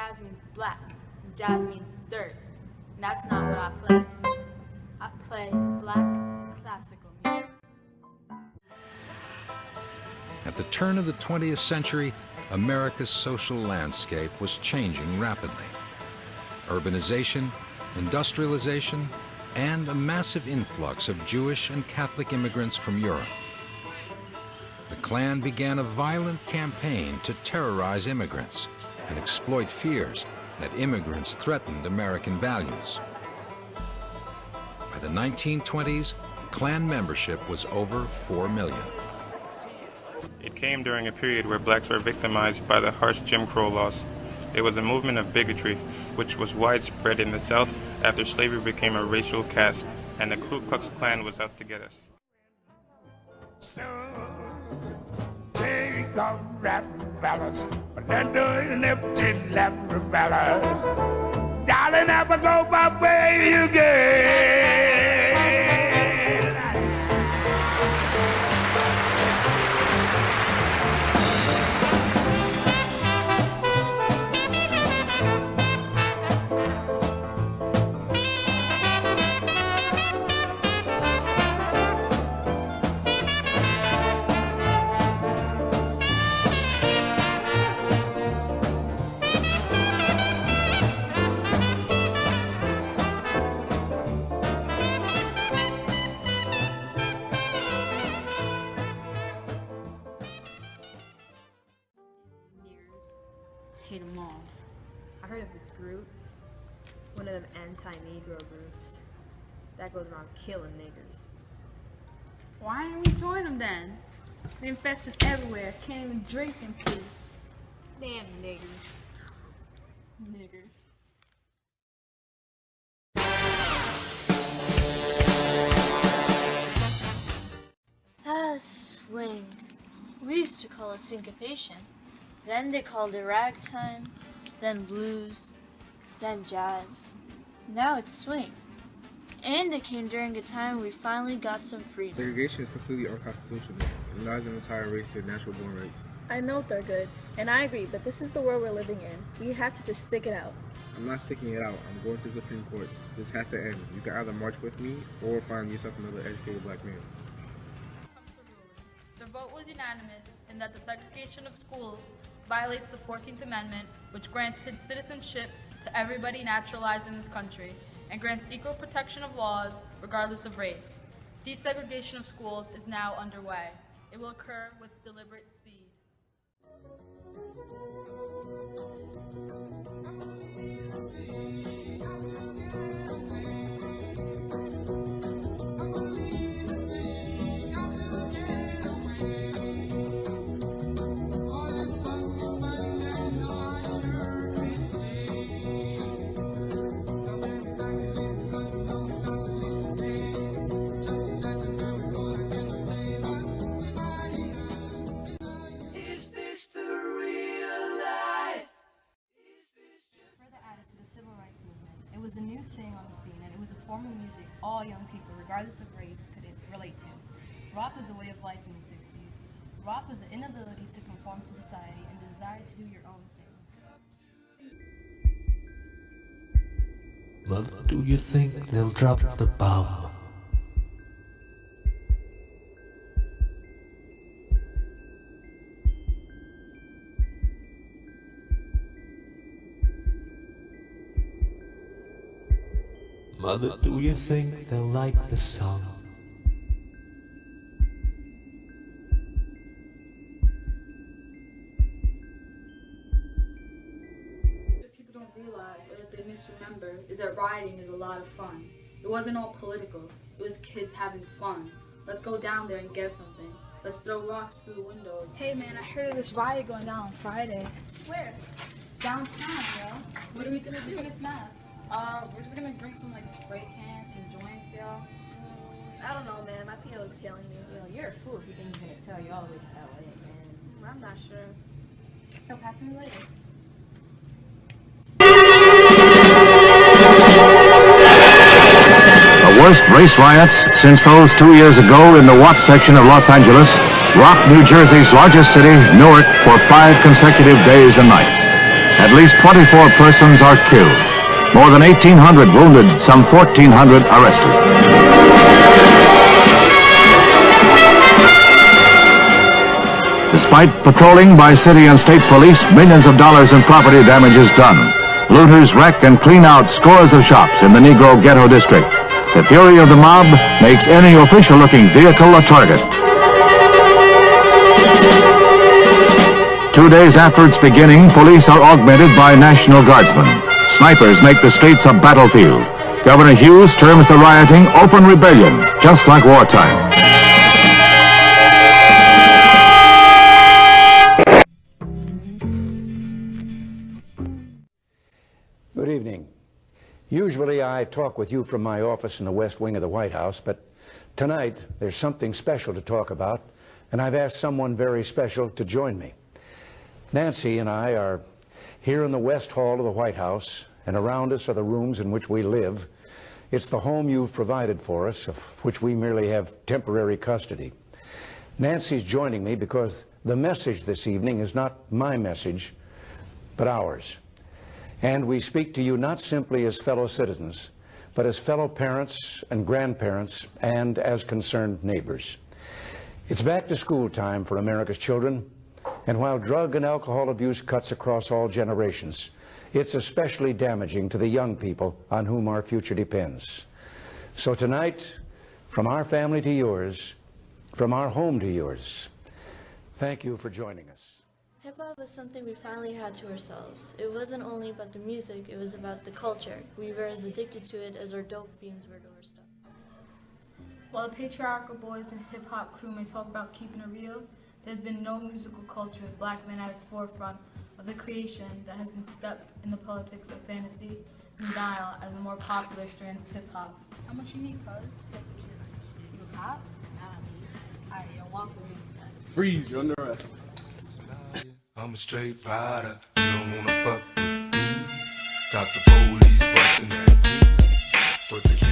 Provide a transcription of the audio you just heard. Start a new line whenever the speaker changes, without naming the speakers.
jazz means black, and jazz means dirt. And that's not what I play. I play black classical music.
At the turn of the 20th century, America's social landscape was changing rapidly. Urbanization, industrialization, and a massive influx of Jewish and Catholic immigrants from Europe. The Klan began a violent campaign to terrorize immigrants and exploit fears that immigrants threatened American values. By the 1920s, Klan membership was over 4 million.
It came during a period where blacks were victimized by the harsh Jim Crow laws. It was a movement of bigotry, which was widespread in the South after slavery became a racial caste, and the Ku Klux Klan was out to get us.
So, take a rap fellas, but then do an empty left fellas. Darling, never go my way again.
Hate them all.
I heard of this group, one of them anti-Negro groups, that goes around killing niggers.
Why didn't we join them then? They infested everywhere. Can't even drink in peace.
Damn niggers.
Niggers.
Swing. We used to call it syncopation. Then they called it ragtime, then blues, then jazz. Now it's swing. And it came during a time we finally got some freedom.
Segregation is completely unconstitutional. It denies an entire race their natural born rights.
I know they're good, and I agree, but this is the world we're living in. We have to just stick it out.
I'm not sticking it out. I'm going to the Supreme Court. This has to end. You can either march with me or find yourself another educated black man.
The vote was unanimous in that the segregation of schools violates the 14th Amendment, which granted citizenship to everybody naturalized in this country and grants equal protection of laws regardless of race. Desegregation of schools is now underway. It will occur with deliberate speed.
It was a new thing on the scene, and it was a form of music all young people, regardless of race, could relate to. Rock was a way of life in the 60s. Rock was the inability to conform to society and the desire to do your own thing.
But do you think they'll drop the bomb? Mother, do you think they'll like the song?
What people don't realize or that they misremember is that rioting is a lot of fun. It wasn't all political. It was kids having fun. Let's go down there and get something. Let's throw rocks through the windows.
Hey man, I heard of this riot going down on Friday.
Where? Downtown, yo. What are we gonna do? It's math. We're just gonna bring some like spray cans, some joints, yo.
I don't know, man. My PO is telling me.
Yo, you're a fool if you think you're gonna tell you all the way to LA, man.
I'm not sure.
Yo, pass me later.
The worst race riots since those 2 years ago in the Watts section of Los Angeles rocked New Jersey's largest city, Newark, for 5 consecutive days and nights. At least 24 persons are killed. More than 1,800 wounded, some 1,400 arrested. Despite patrolling by city and state police, millions of dollars in property damage is done. Looters wreck and clean out scores of shops in the Negro Ghetto District. The fury of the mob makes any official-looking vehicle a target. 2 days after its beginning, police are augmented by National Guardsmen. Snipers make the streets a battlefield. Governor Hughes terms the rioting open rebellion, just like wartime.
Good evening. Usually I talk with you from my office in the West Wing of the White House, but tonight there's something special to talk about, and I've asked someone very special to join me. Nancy and I are here in the West Hall of the White House, and around us are the rooms in which we live. It's the home you've provided for us, of which we merely have temporary custody. Nancy's joining me because the message this evening is not my message, but ours. And we speak to you not simply as fellow citizens, but as fellow parents and grandparents and as concerned neighbors. It's back to school time for America's children, and while drug and alcohol abuse cuts across all generations, it's especially damaging to the young people on whom our future depends. So tonight, from our family to yours, from our home to yours, thank you for joining us.
Hip-hop was something we finally had to ourselves. It wasn't only about the music, it was about the culture. We were as addicted to it as our dope fiends were to our stuff.
While the patriarchal boys and hip-hop crew may talk about keeping it real, there's been no musical culture with black men at its forefront of the creation that has been steeped in the politics of fantasy and denial as the more popular strands of hip-hop. How much you need, cuz? You a cop? Nah. Alright, yo, walk with me.
Freeze, you're under arrest.
I'm a straight rider, you don't wanna fuck with me. Got the police bustin' at me, but the